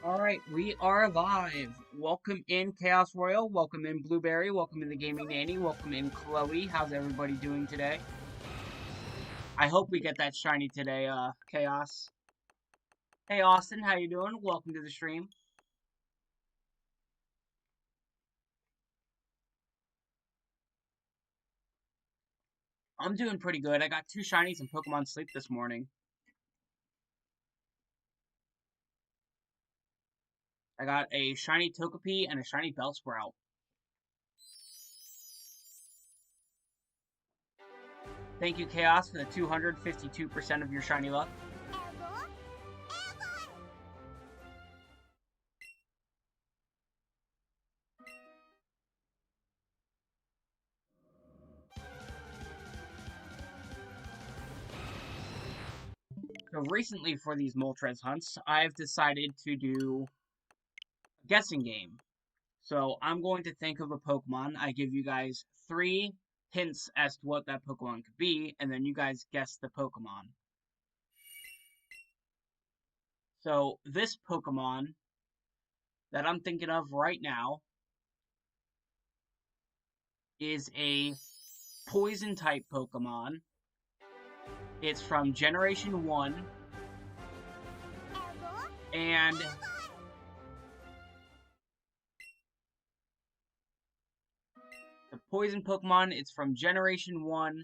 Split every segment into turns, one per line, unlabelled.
Alright, we are live. Welcome in Chaos Royal, welcome in Blueberry, welcome in the Gaming Nanny, welcome in Chloe. How's everybody doing today? I hope we get that shiny today, Chaos. Hey Austin, how you doing? Welcome to the stream. I'm doing pretty good. I got 2 shinies in Pokemon Sleep this morning. I got a shiny Togepi and a shiny Bellsprout. Thank you, Chaos, for the 252% of your shiny luck. So recently for these Moltres hunts, I've decided to do a guessing game. So I'm going to think of a Pokemon. I give you guys 3 hints as to what that Pokemon could be, and then you guys guess the Pokemon. So this Pokemon that I'm thinking of right now is a poison type Pokemon. It's from Generation 1, and the poison Pokemon, it's from Generation 1.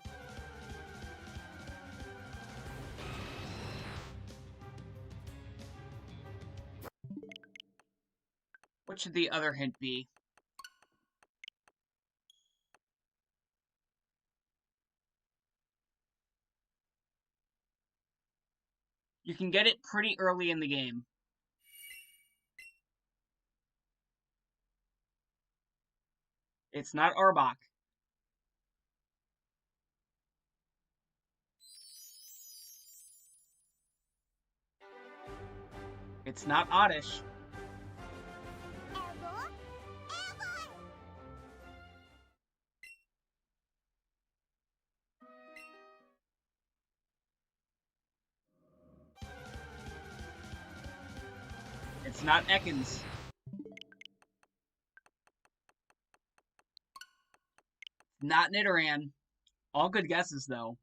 What should the other hint be? You can get it pretty early in the game. It's not Arbok. It's not Oddish. It's not Ekans. Not Nidoran. All good guesses, though.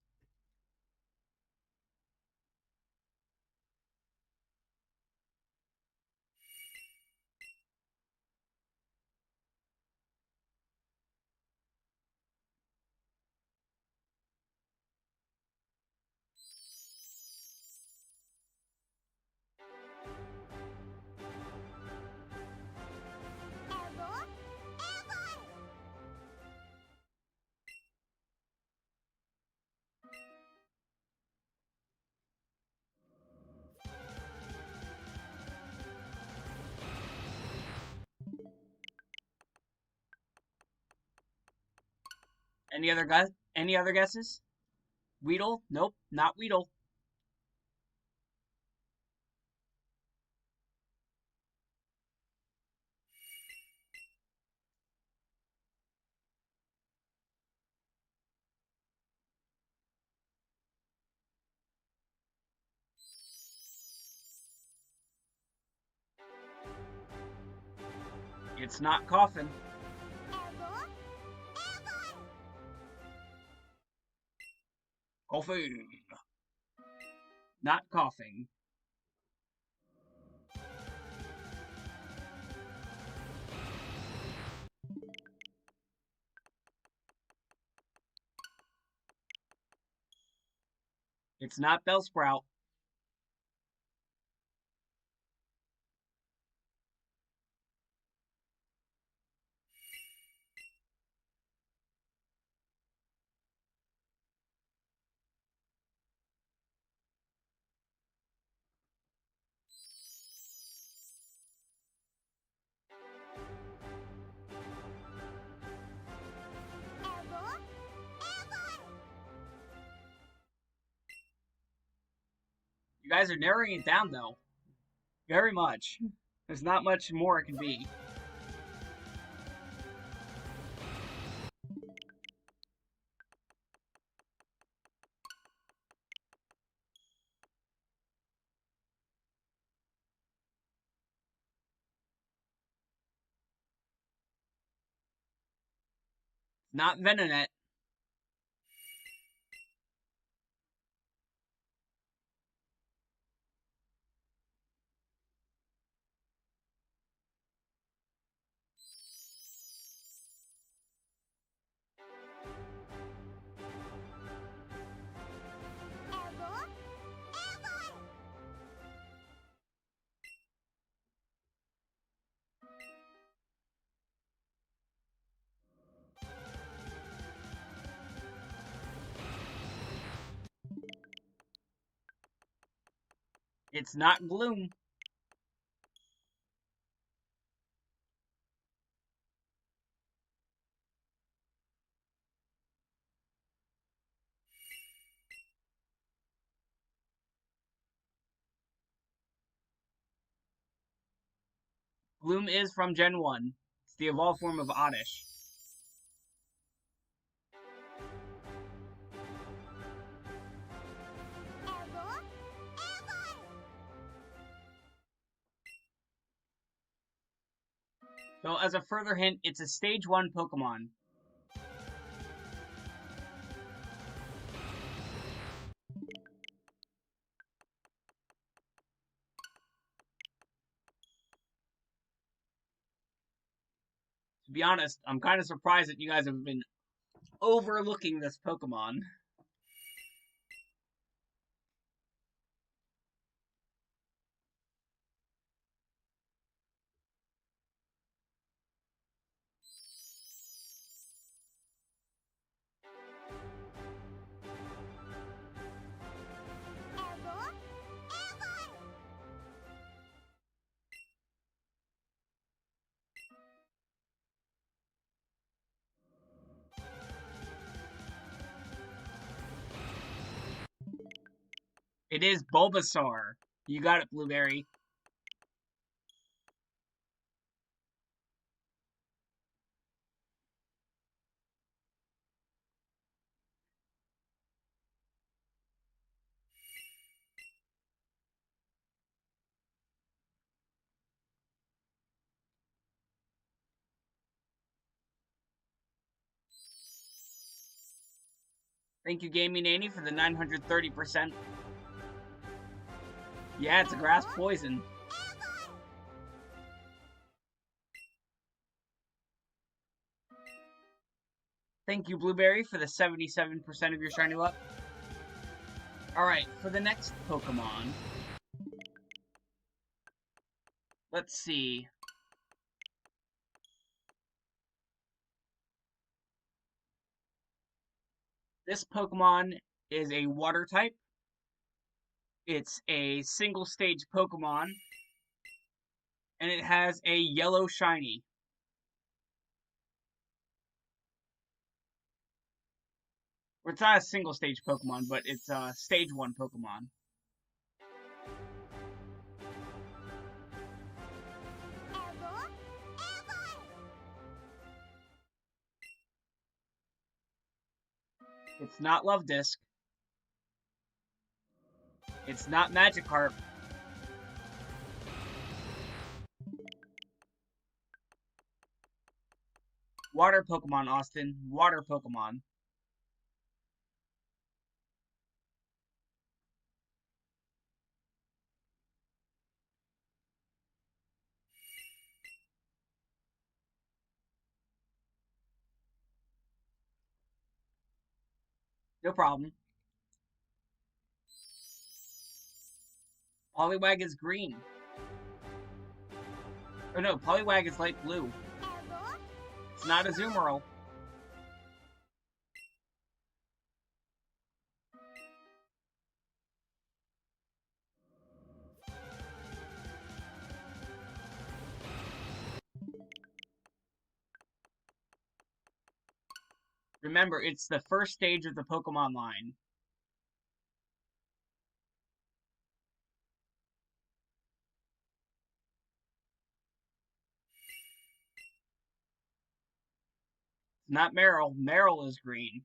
Any other guesses? Weedle? Nope, not Weedle. It's not Coffin. Coffin. Not Coughing. It's not Bellsprout. You guys are narrowing it down, though. Very much. There's not much more it can be. Not Venonat. It's not Gloom. Gloom is from Gen 1. It's the evolved form of Oddish. So as a further hint, it's a stage 1 Pokemon. To be honest, I'm kind of surprised that you guys have been overlooking this Pokemon. It is Bulbasaur. You got it, Blueberry. Thank you, Gaming Nanny, for the 930%. Yeah, it's a grass poison. Thank you, Blueberry, for the 77% of your shiny luck. Alright, for the next Pokemon. Let's see. This Pokemon is a water type. It's a single stage Pokemon. And it has a yellow shiny. It's not a single stage Pokemon, but it's a stage 1 Pokemon. It's not Love Disc. It's not Magikarp. Water Pokemon, Austin. Water Pokemon. No problem. Poliwag is green. Oh no, Poliwag is light blue. It's not a Azumarill. Remember, it's the first stage of the Pokemon line. It's not Marill. Marill is green.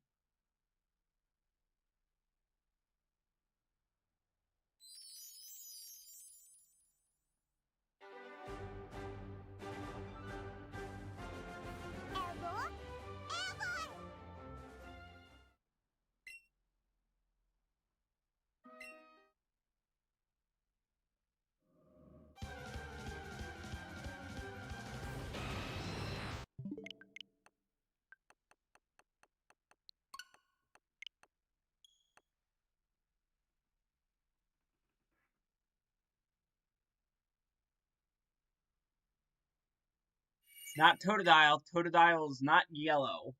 Not Totodile. Totodile is not yellow.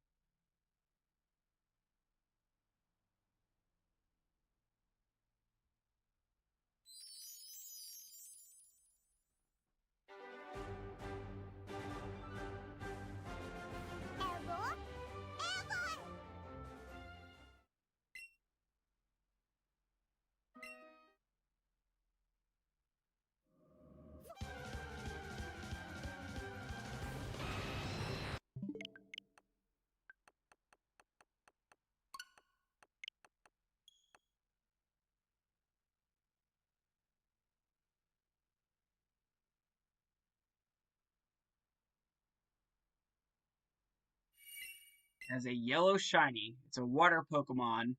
It has a yellow shiny. It's a water Pokemon,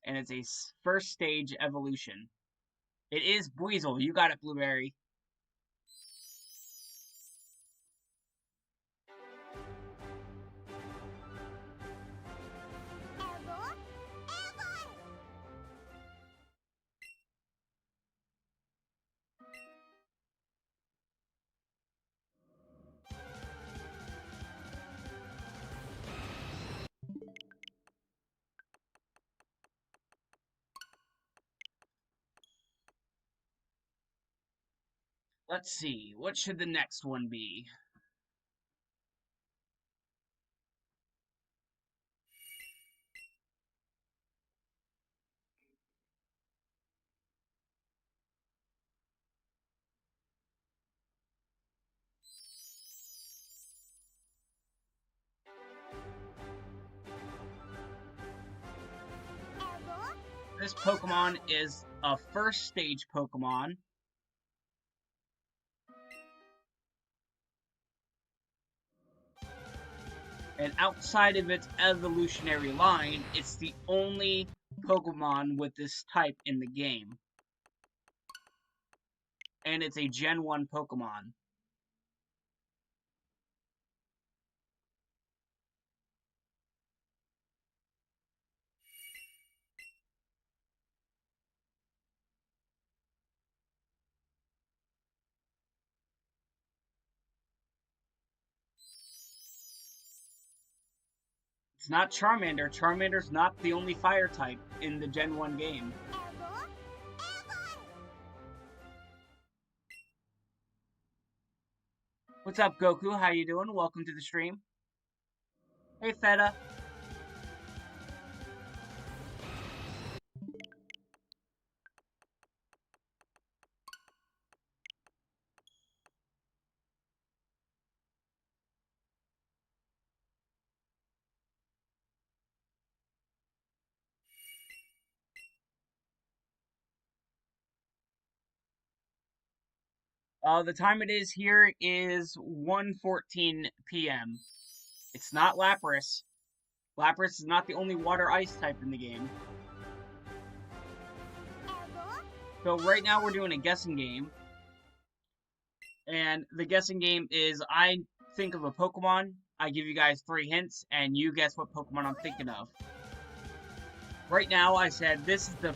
and it's a first stage evolution. It is Buizel. You got it, Blueberry. Let's see. What should the next one be? This Pokemon is a first stage Pokemon. And outside of its evolutionary line, it's the only Pokemon with this type in the game. And it's a Gen 1 Pokemon. It's not Charmander. Charmander's not the only fire type in the Gen 1 game. What's up, Goku? How you doing? Welcome to the stream. Hey, Feta. The time it is here is 1:14 p.m. It's not Lapras. Lapras is not the only water-ice type in the game. So right now we're doing a guessing game. And the guessing game is I think of a Pokemon, I give you guys 3 hints, and you guess what Pokemon I'm thinking of. Right now I said this is the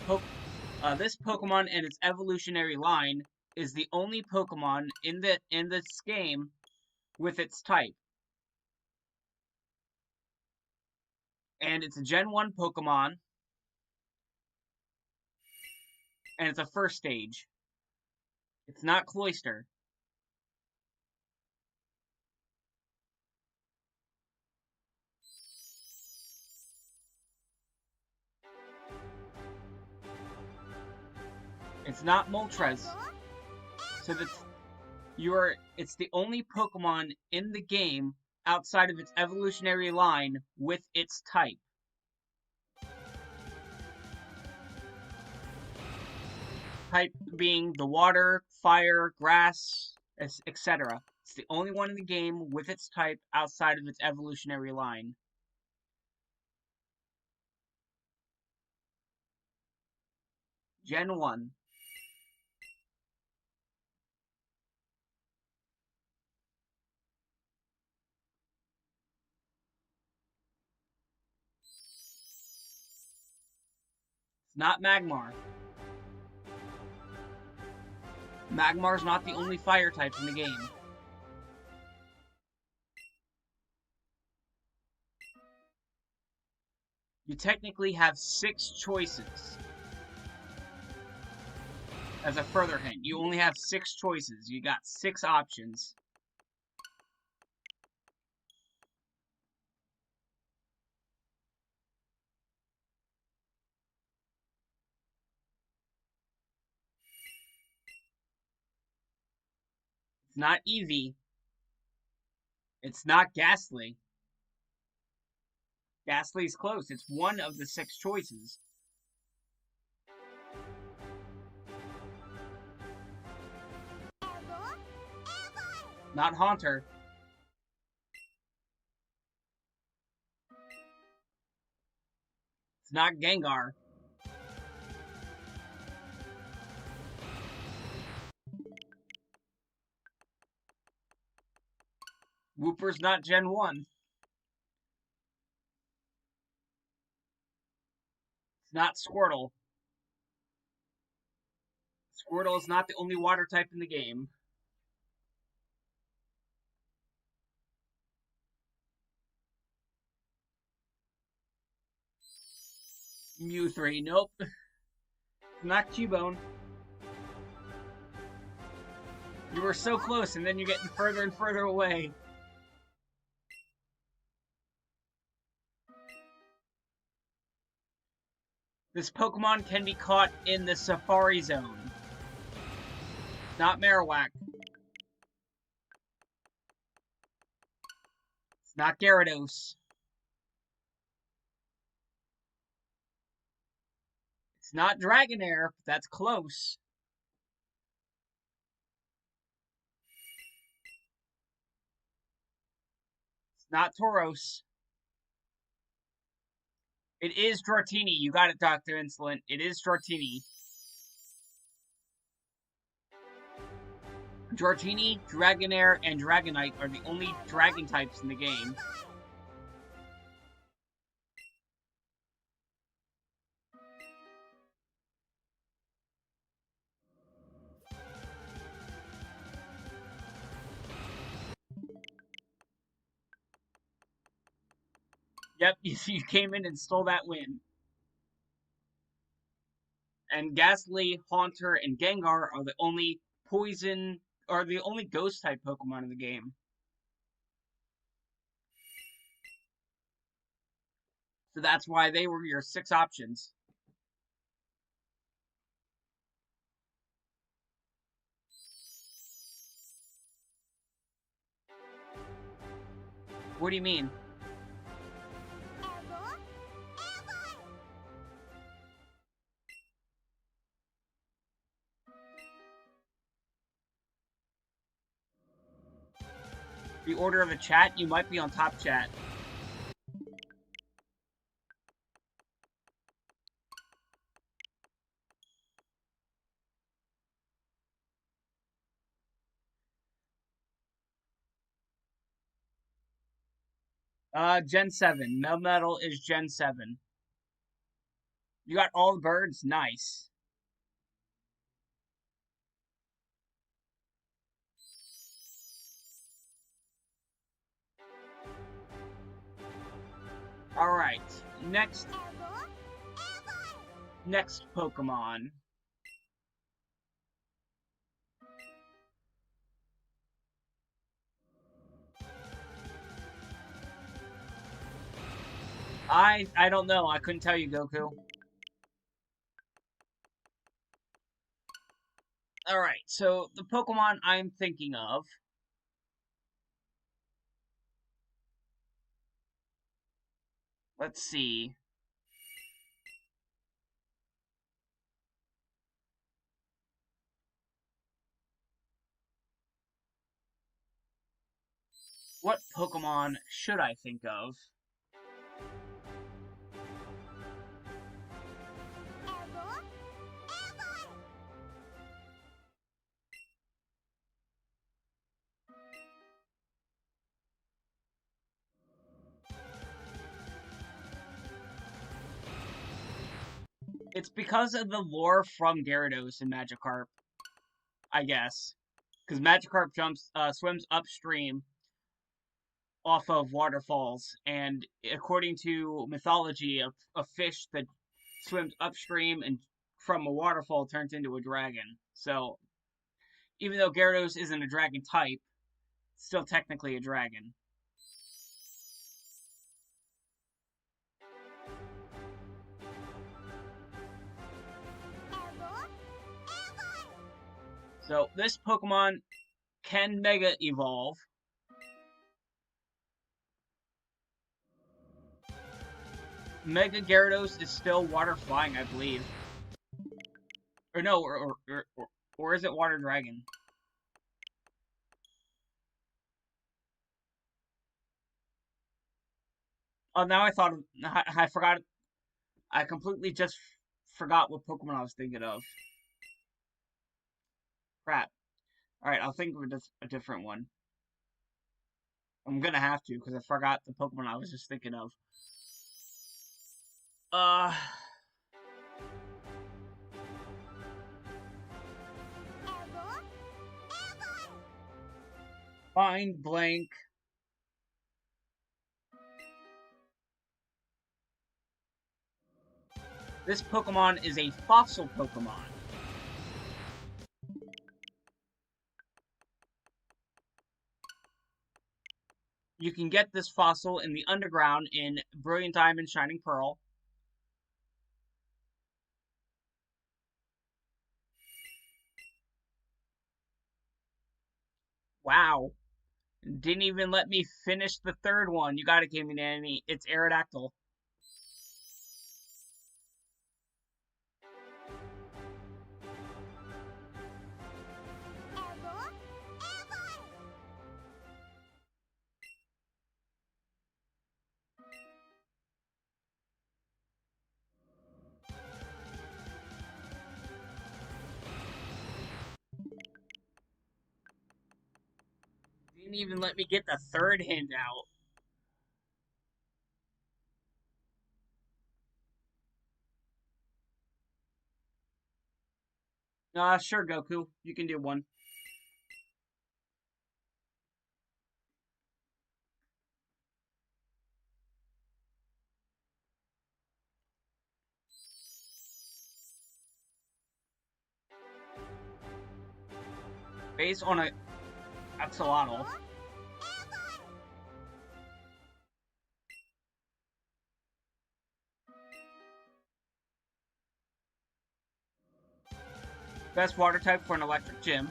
this Pokemon and its evolutionary line is the only Pokemon in this game with its type. And it's a Gen 1 Pokemon. And it's a first stage. It's not Cloyster. It's not Moltres. So it's the only Pokemon in the game outside of its evolutionary line with its type. Type being the water, fire, grass, etc. It's the only one in the game with its type outside of its evolutionary line. Gen 1. It's not Magmar. Magmar's not the only fire type in the game. You technically have 6 choices. As a further hint, you only have 6 choices. You got 6 options. It's not Eevee. It's not Ghastly. Ghastly's close. It's one of the 6 choices. Not Haunter. It's not Gengar. Wooper's not Gen 1. It's not Squirtle. Squirtle is not the only water type in the game. Mew 3, nope. Not Cubone. You were so close, and then you're getting further and further away. This Pokemon can be caught in the Safari Zone. Not Marowak. It's not Gyarados. It's not Dragonair, but that's close. It's not Tauros. It is Dratini. You got it, Dr. Insolent. It is Dratini. Dratini, Dragonair, and Dragonite are the only dragon types in the game. Yep, you came in and stole that win. And Ghastly, Haunter, and Gengar are the only poison, or the only ghost type Pokemon in the game. So that's why they were your 6 options. What do you mean? The order of the chat, you might be on top chat. Gen 7. Melmetal is Gen 7. You got all the birds? Nice. Alright, next Pokemon. I don't know. I couldn't tell you, Goku. Alright, so the Pokemon I'm thinking of. Let's see. What Pokemon should I think of? It's because of the lore from Gyarados and Magikarp, I guess. Because Magikarp swims upstream off of waterfalls, and according to mythology, a fish that swims upstream and from a waterfall turns into a dragon. So even though Gyarados isn't a dragon type, it's still technically a dragon. So this Pokemon can Mega Evolve. Mega Gyarados is still Water Flying, I believe. Or no, or is it Water Dragon? Oh, now I forgot. I completely just forgot what Pokemon I was thinking of. Crap. Alright, I'll think of a different one. I'm gonna have to, because I forgot the Pokemon I was just thinking of. Uh... Mind blank. This Pokemon is a fossil Pokemon. You can get this fossil in the underground in Brilliant Diamond, Shining Pearl. Wow. Didn't even let me finish the third one. You gotta give me Nanny. It's Aerodactyl. Didn't even let me get the third hint out. Sure, Goku. You can do one. Based on a axolotl. Best water type for an electric gym.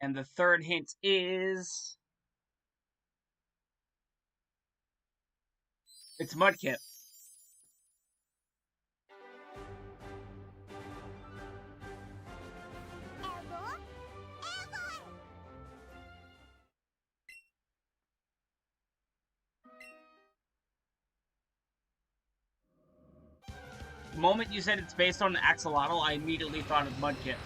And the third hint is... It's Mudkip. The moment you said it's based on an axolotl, I immediately thought of Mudkip.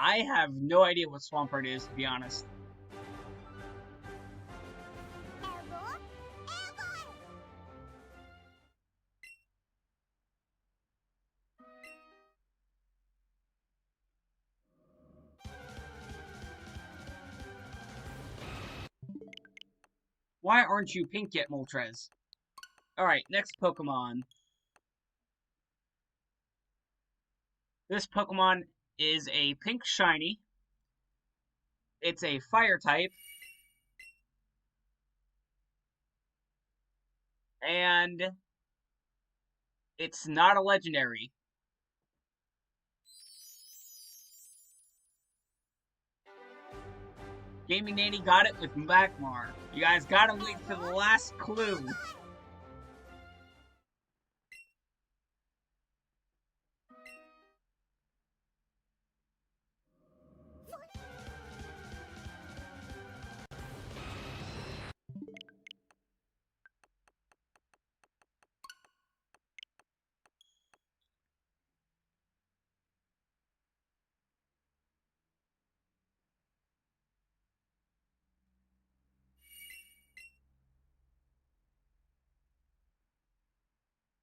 I have no idea what Swampert is, to be honest. Why aren't you pink yet, Moltres? Alright, next Pokemon. This Pokemon is a pink shiny. It's a fire type. And it's not a legendary. Gaming Nanny got it with Magmar. You guys gotta wait for the last clue.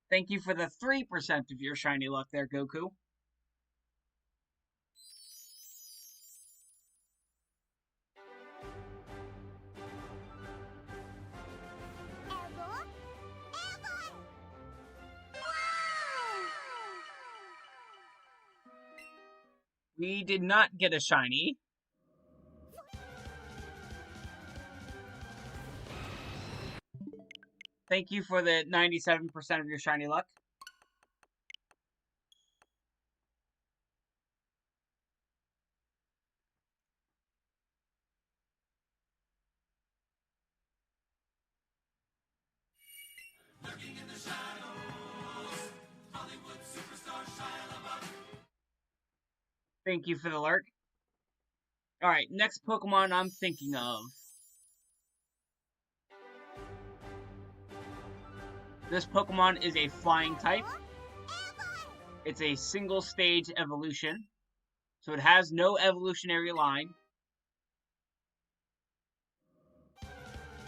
Thank you for the 3% of your shiny luck there, Goku. We did not get a shiny. Thank you for the 97% of your shiny luck. Thank you for the lurk. Alright, next Pokemon I'm thinking of. This Pokemon is a flying type. It's a single stage evolution. So it has no evolutionary line.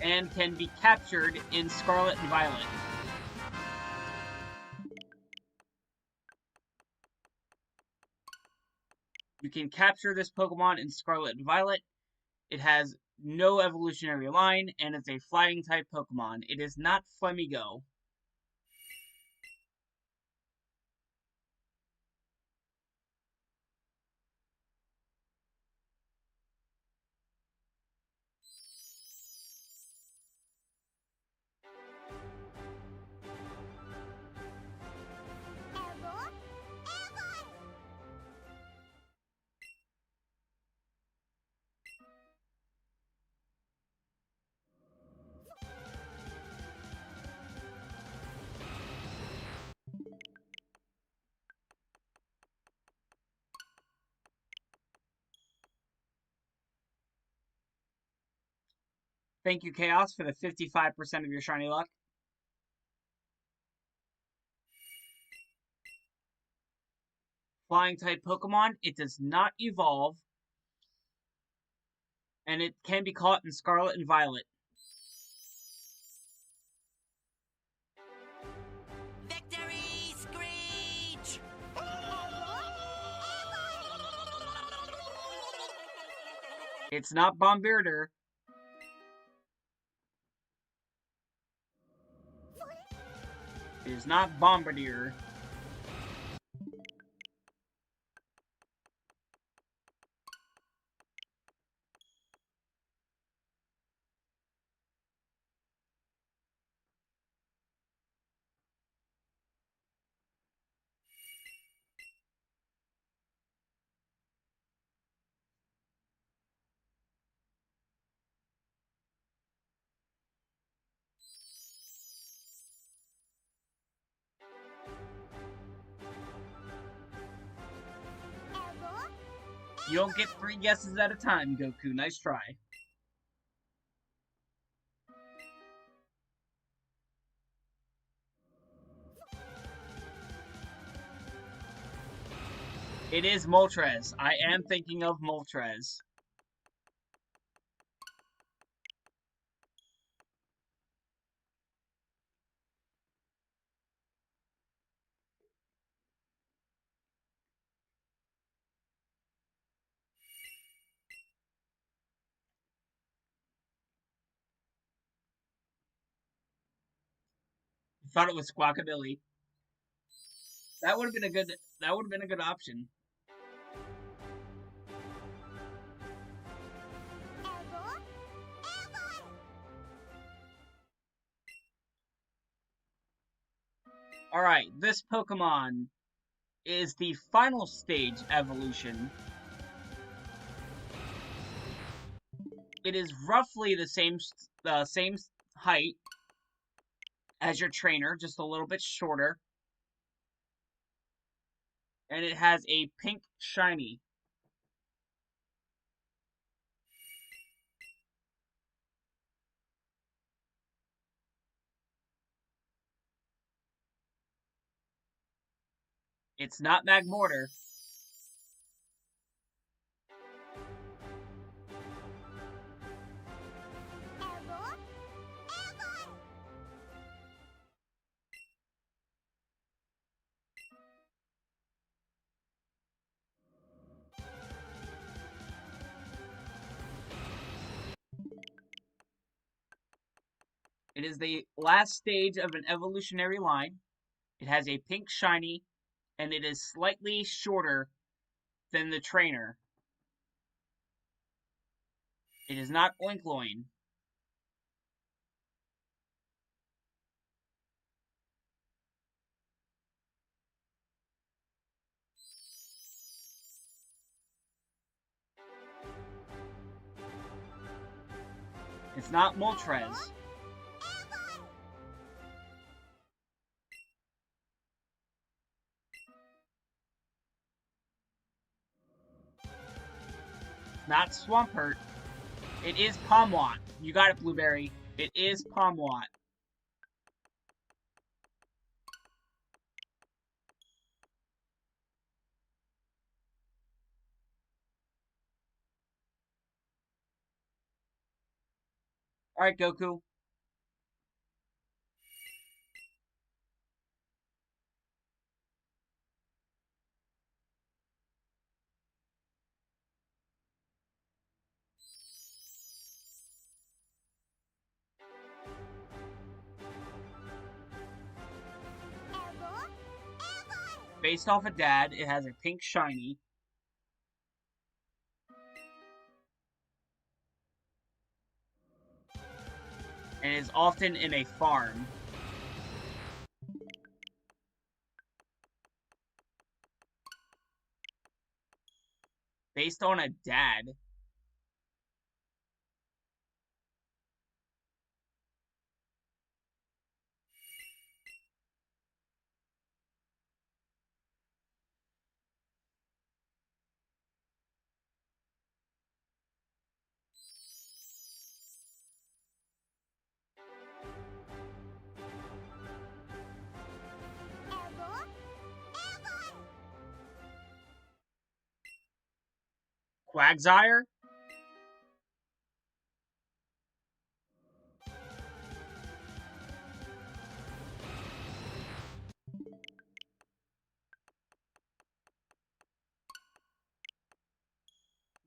And can be captured in Scarlet and Violet. You can capture this Pokemon in Scarlet and Violet. It has no evolutionary line, and it's a flying type Pokemon. It is not Flamigo. Thank you, Chaos, for the 55% of your shiny luck. Flying type Pokemon, it does not evolve, and it can be caught in Scarlet and Violet.
Victory Screech!
It's not Bombirdier. It is not Bombardier. You don't get 3 guesses at a time, Goku. Nice try. It is Moltres. I am thinking of Moltres. Thought it was Squawkabilly. That would have been a good. That would have been a good option. All right, this Pokemon is the final stage evolution. It is roughly the same height as your trainer, just a little bit shorter, and it has a pink shiny. It's not Magmortar. It is the last stage of an evolutionary line. It has a pink shiny, and it is slightly shorter than the trainer. It is not Oinkloin. It's not Moltres. It's not Swampert. It is Pomwat. You got it, Blueberry. It is Pomwat. Alright, Goku. Based off of Dad, it has a pink shiny. And is often in a farm. Based on a dad. Quagsire?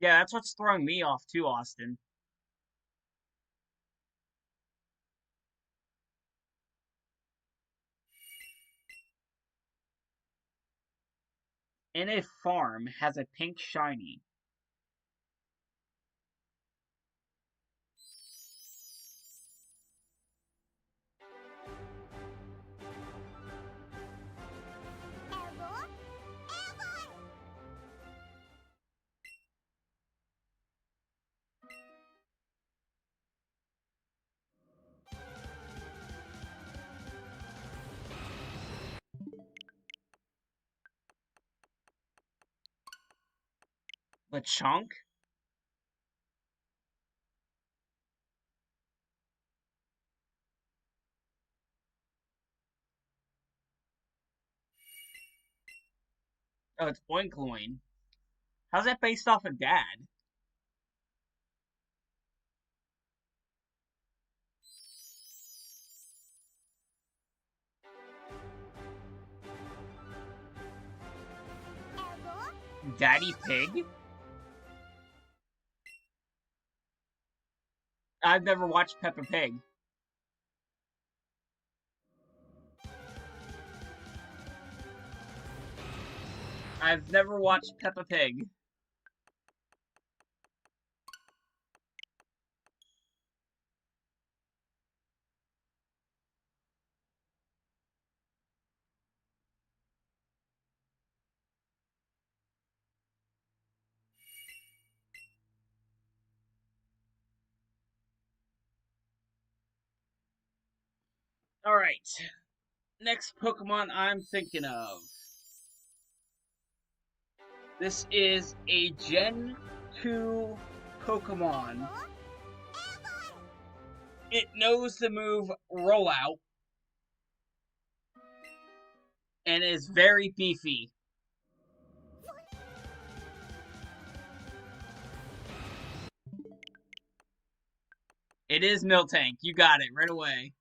Yeah, that's what's throwing me off too, Austin. In a farm has a pink shiny. Lechonk? Oh, it's Oinkloin. How's that based off of Dad? Daddy Pig? I've never watched Peppa Pig. I've never watched Peppa Pig. Alright. Next Pokemon I'm thinking of. This is a Gen 2 Pokemon. It knows the move Rollout and is very beefy. It is Miltank. You got it right away.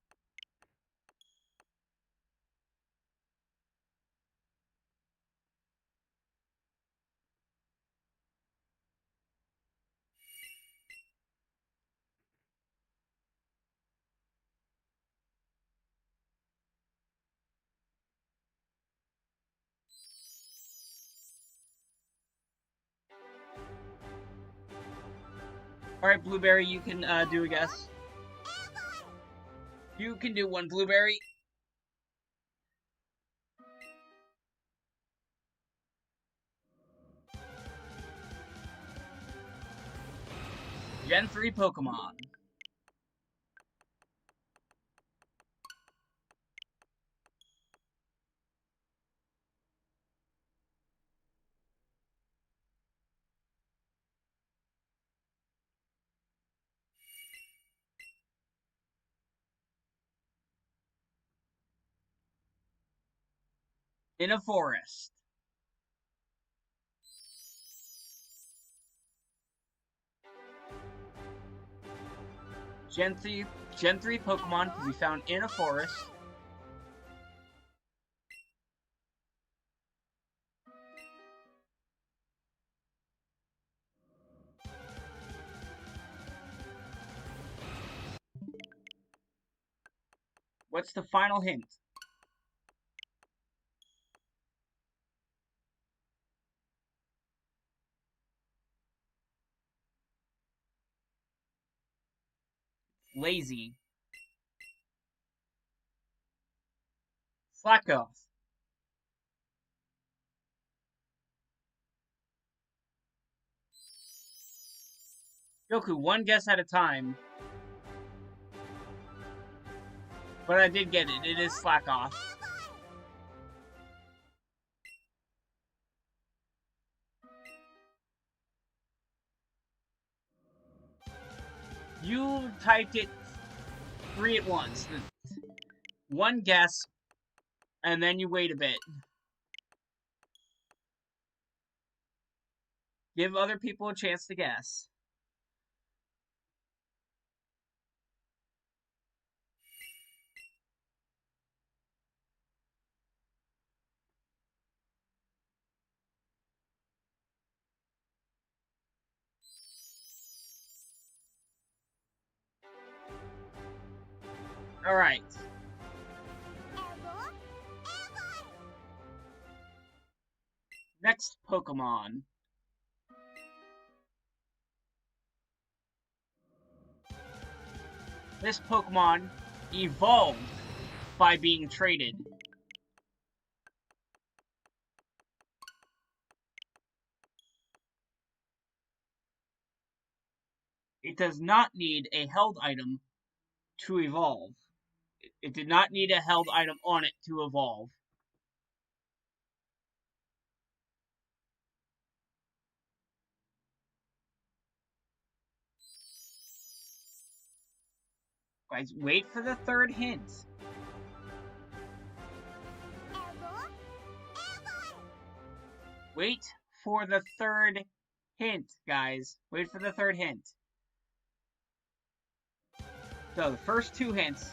Alright, Blueberry, you can do a guess. You can do one, Blueberry. Gen 3 Pokemon. In a forest. Gen 3 Pokemon can be found in a forest. What's the final hint? Lazy. Slack off. Goku, one guess at a time. But I did get it. It is slack off. You typed it 3 at once. One guess, and then you wait a bit. Give other people a chance to guess. Alright. Next Pokemon. This Pokemon evolved by being traded. It does not need a held item to evolve. It did not need a held item on it to evolve. Guys, wait for the third hint. Wait for the third hint, guys. Wait for the third hint. So, the first 2 hints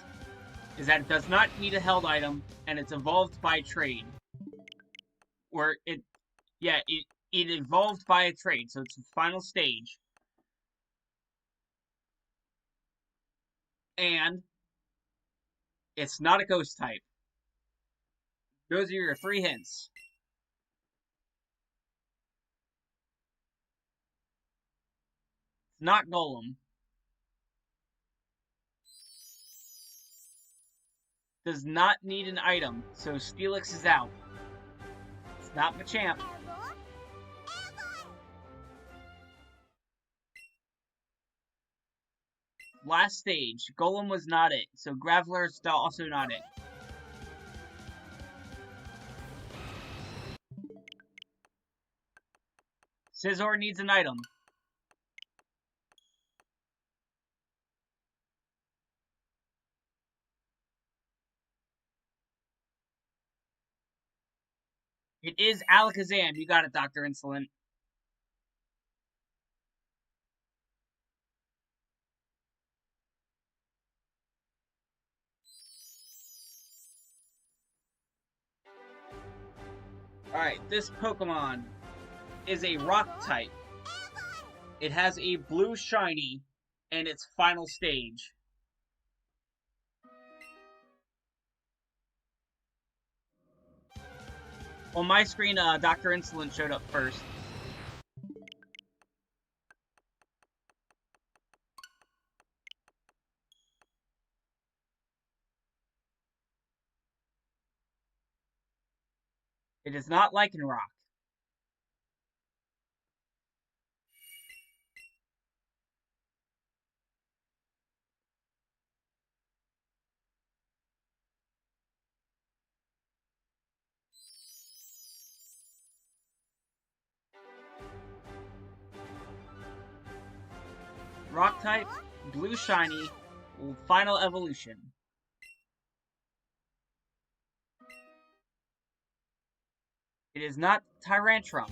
is that it does not need a held item, and it's evolved by trade. Or it evolved by a trade, so it's the final stage. And it's not a ghost type. Those are your 3 hints. It's not Golem. Does not need an item, so Steelix is out. It's not Machamp. Last stage. Golem was not it, so Graveler's also not it. Scizor needs an item. It is Alakazam. You got it, Dr. Insolent. Alright, this Pokemon is a rock type. It has a blue shiny in its final stage. On my screen, Dr. Insolent showed up first. It is not Lycanroc. Rock type, blue shiny, final evolution. It is not Tyrantrum.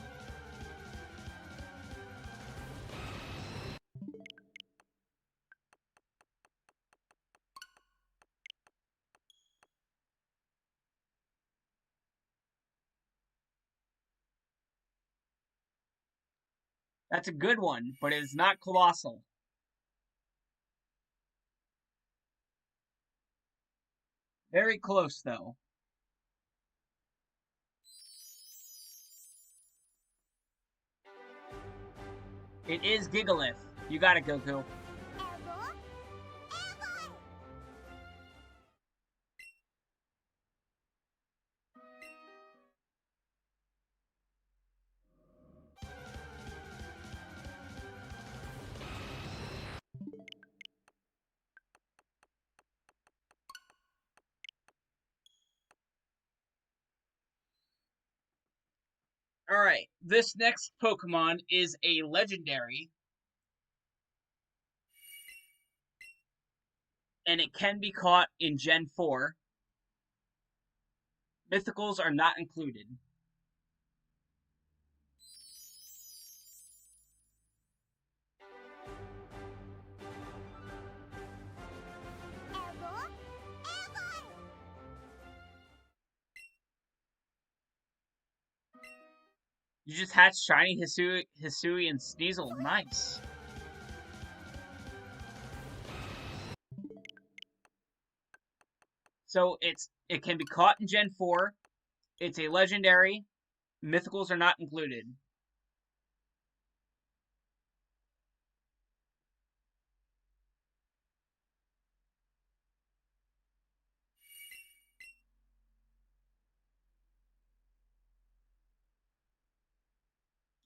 That's a good one, but it is not Colossal. Very close, though. It is Gigalith. You got it, Goku. Alright, this next Pokemon is a legendary. And it can be caught in Gen 4. Mythicals are not included. You just hatched Shiny Hisui and Sneasel. Nice. So it can be caught in Gen 4. It's a legendary. Mythicals are not included.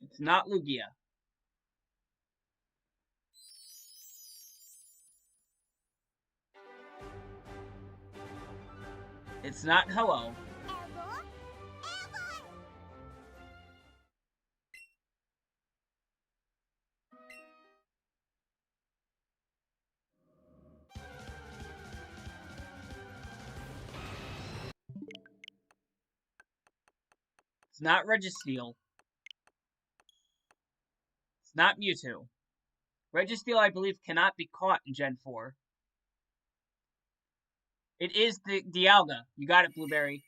It's not Lugia. It's not Ho-Oh. It's not Registeel. It's not Mewtwo. Registeel, I believe, cannot be caught in Gen 4. It is the Dialga. You got it, Blueberry.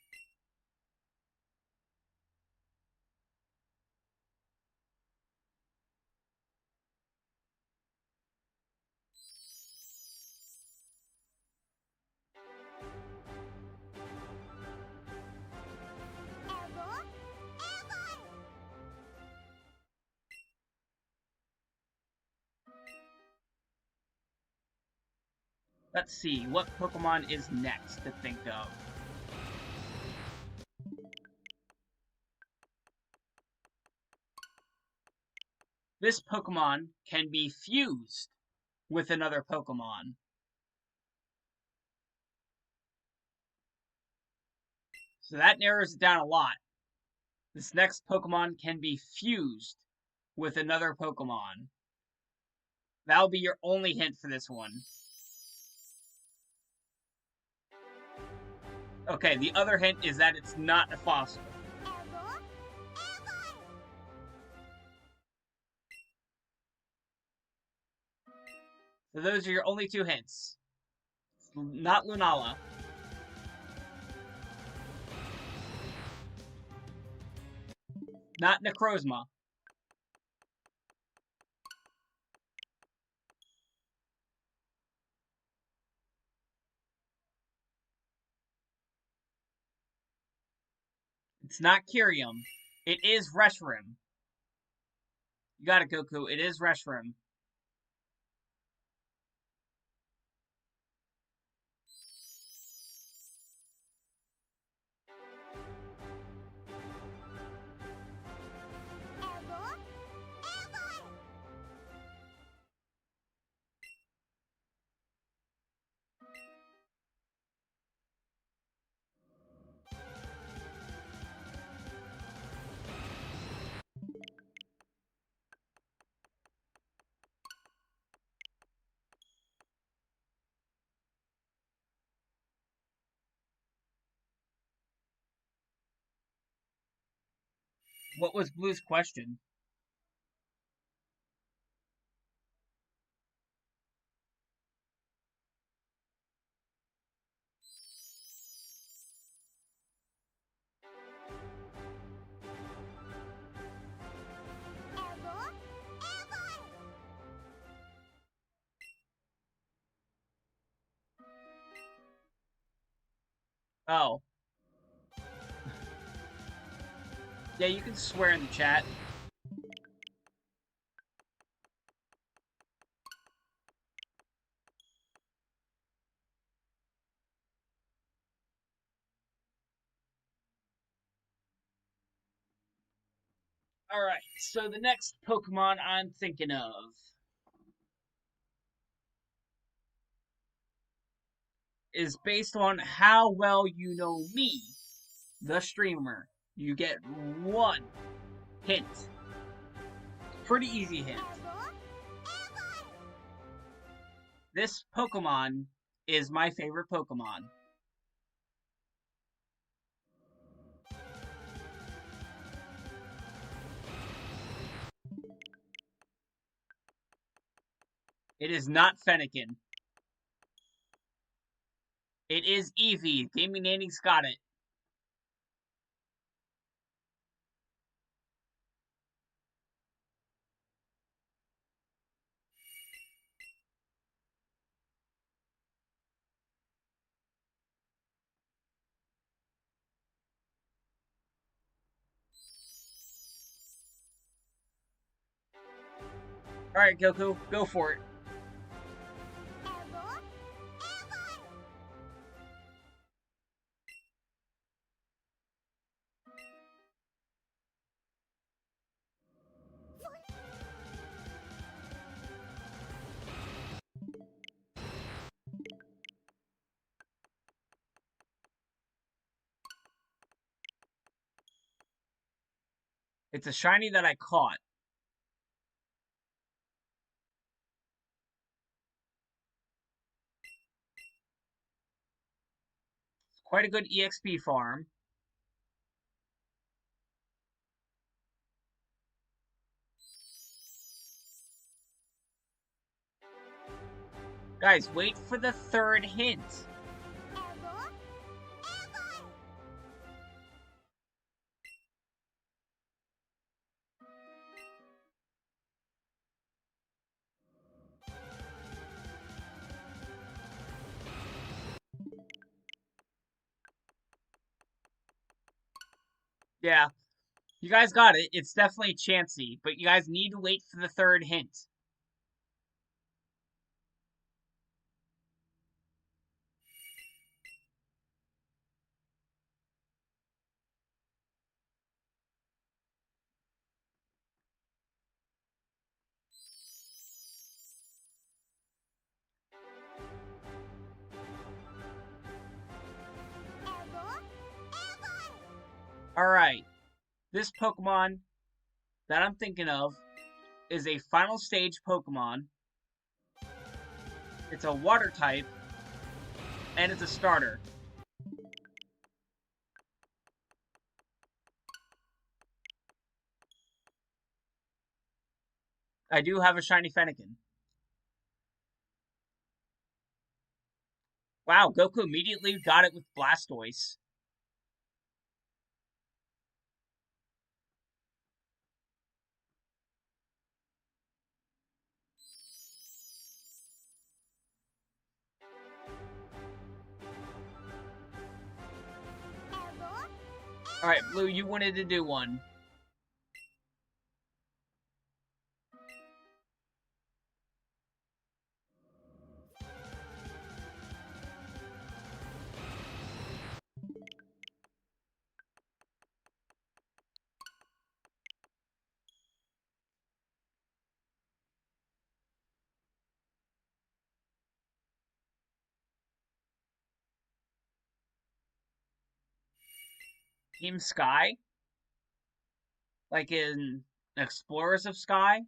Let's see, what Pokemon is next to think of? This Pokemon can be fused with another Pokemon. So that narrows it down a lot. This next Pokemon can be fused with another Pokemon. That'll be your only hint for this one. Okay, the other hint is that it's not a fossil. So those are your only two hints. Not Lunala. Not Necrozma. It's not Kyrium. It is Reshiram. You got it, Goku. It is Reshiram. What was Blue's question? Oh. Yeah, you can swear in the chat. Alright, so the next Pokemon I'm thinking of is based on how well you know me, the streamer. You get one hint. Pretty easy hint. This Pokemon is my favorite Pokemon. It is not Fennekin. It is Eevee. Gaming Nanny's got it. Alright, Goku, go for it. It's a shiny that I caught. It's quite a good EXP farm. Guys, wait for the third hint. Yeah, you guys got it. It's definitely Chansey, but you guys need to wait for the third hint. Alright, this Pokemon that I'm thinking of is a final stage Pokemon. It's a water type, and it's a starter. I do have a shiny Fennekin. Wow, Goku immediately got it with Blastoise. Alright, Blue, you wanted to do one. Team Sky? Like in Explorers of Sky?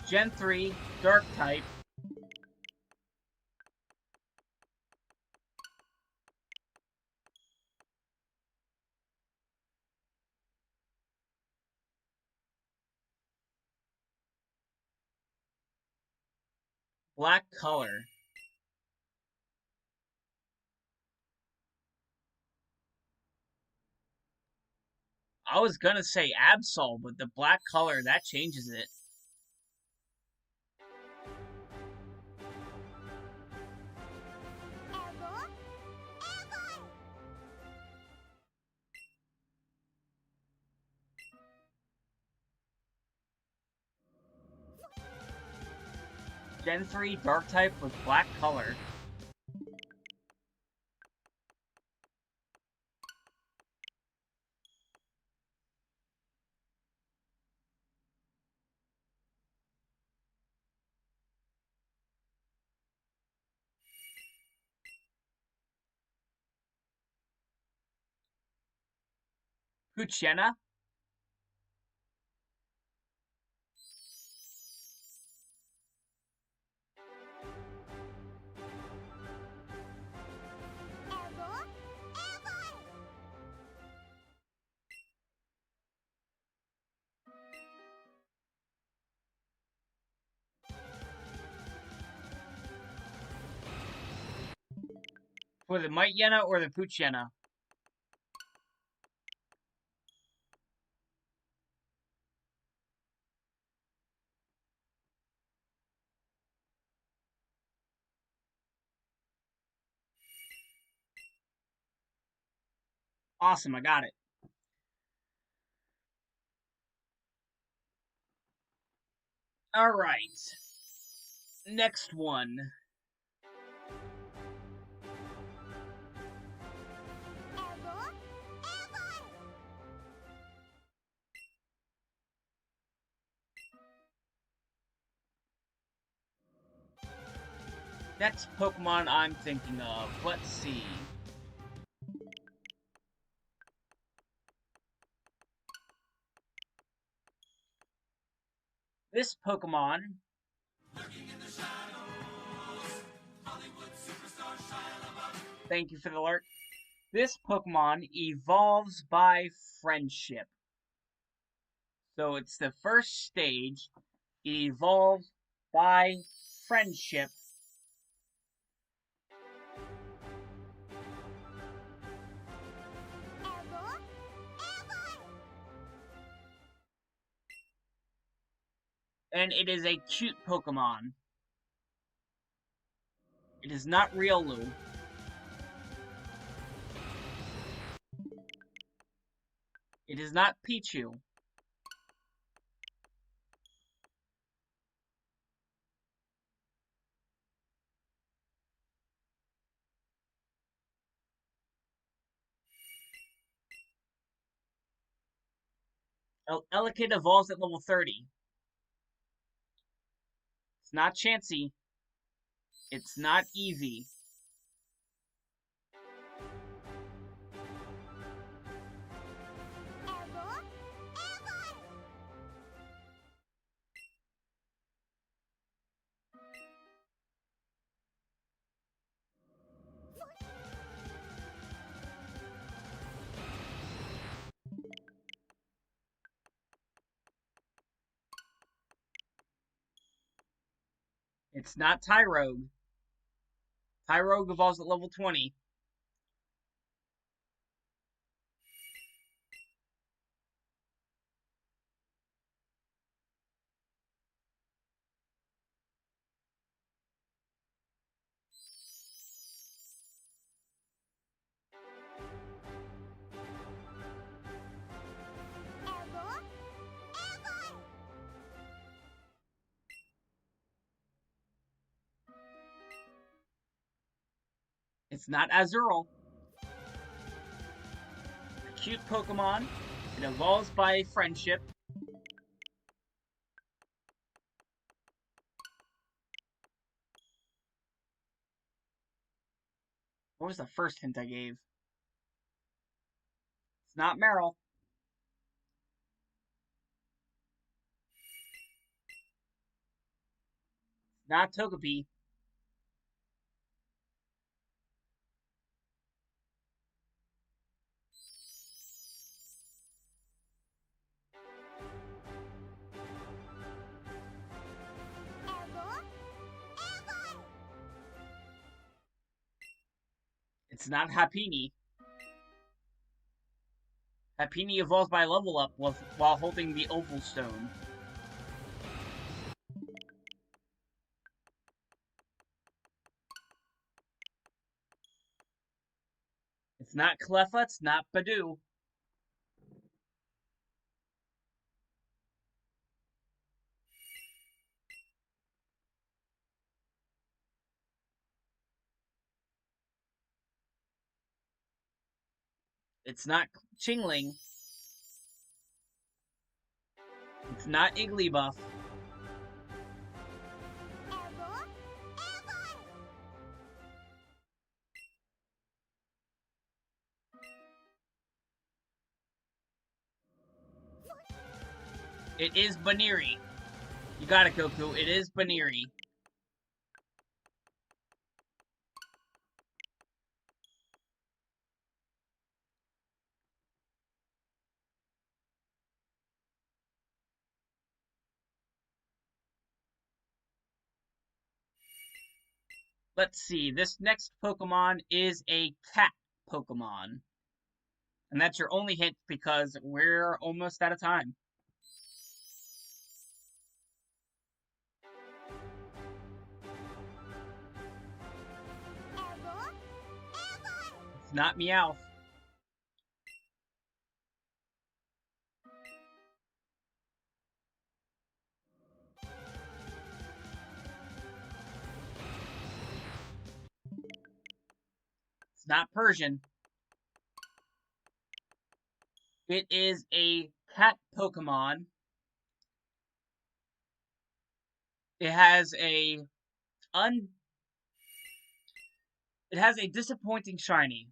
Gen 3, Dark type. Black color. I was gonna say Absol, but the black color, that changes it. Gen 3, Dark type with black color. Puchena? For the Mightyena or the Puchena? Awesome, I got it. Alright. Next one. Next Pokemon I'm thinking of. Let's see. This Pokemon. Thank you for the alert. This Pokemon evolves by friendship. So it's the first stage. It evolves by friendship. And it is a cute Pokemon. It is not Riolu. It is not Pichu. Elekid evolves at level 30. It's not Chansey. It's not easy. It's not Tyrogue. Tyrogue evolves at level 20. It's not Azurill. A cute Pokemon. It evolves by friendship. What was the first hint I gave? It's not Meryl. It's not Togepi. It's not Happiny. Happiny evolves by level up while holding the Oval Stone. It's not Cleffa. It's not Badoo. It's not Chingling. It's not Igglybuff. It is Baniri. You got it, Goku. It is Baniri. Let's see. This next Pokemon is a cat Pokemon. And that's your only hint because we're almost out of time. It's not Meowth. It's not Persian. It is a cat Pokemon. It has a disappointing shiny.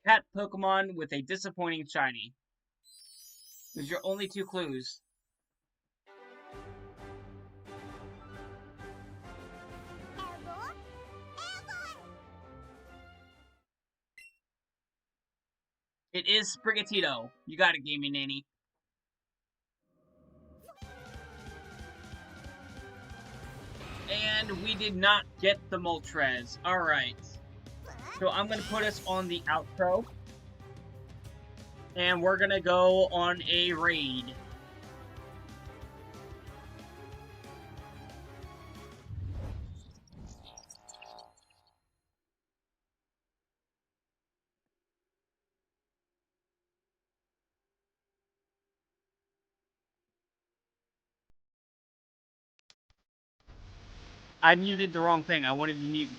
Cat Pokemon with a disappointing shiny. Those are your only two clues. It is Sprigatito. You got it, Gaming Nanny. And we did not get the Moltres. Alright. So I'm going to put us on the outro. And we're going to go on a raid. I muted the wrong thing. I wanted to mute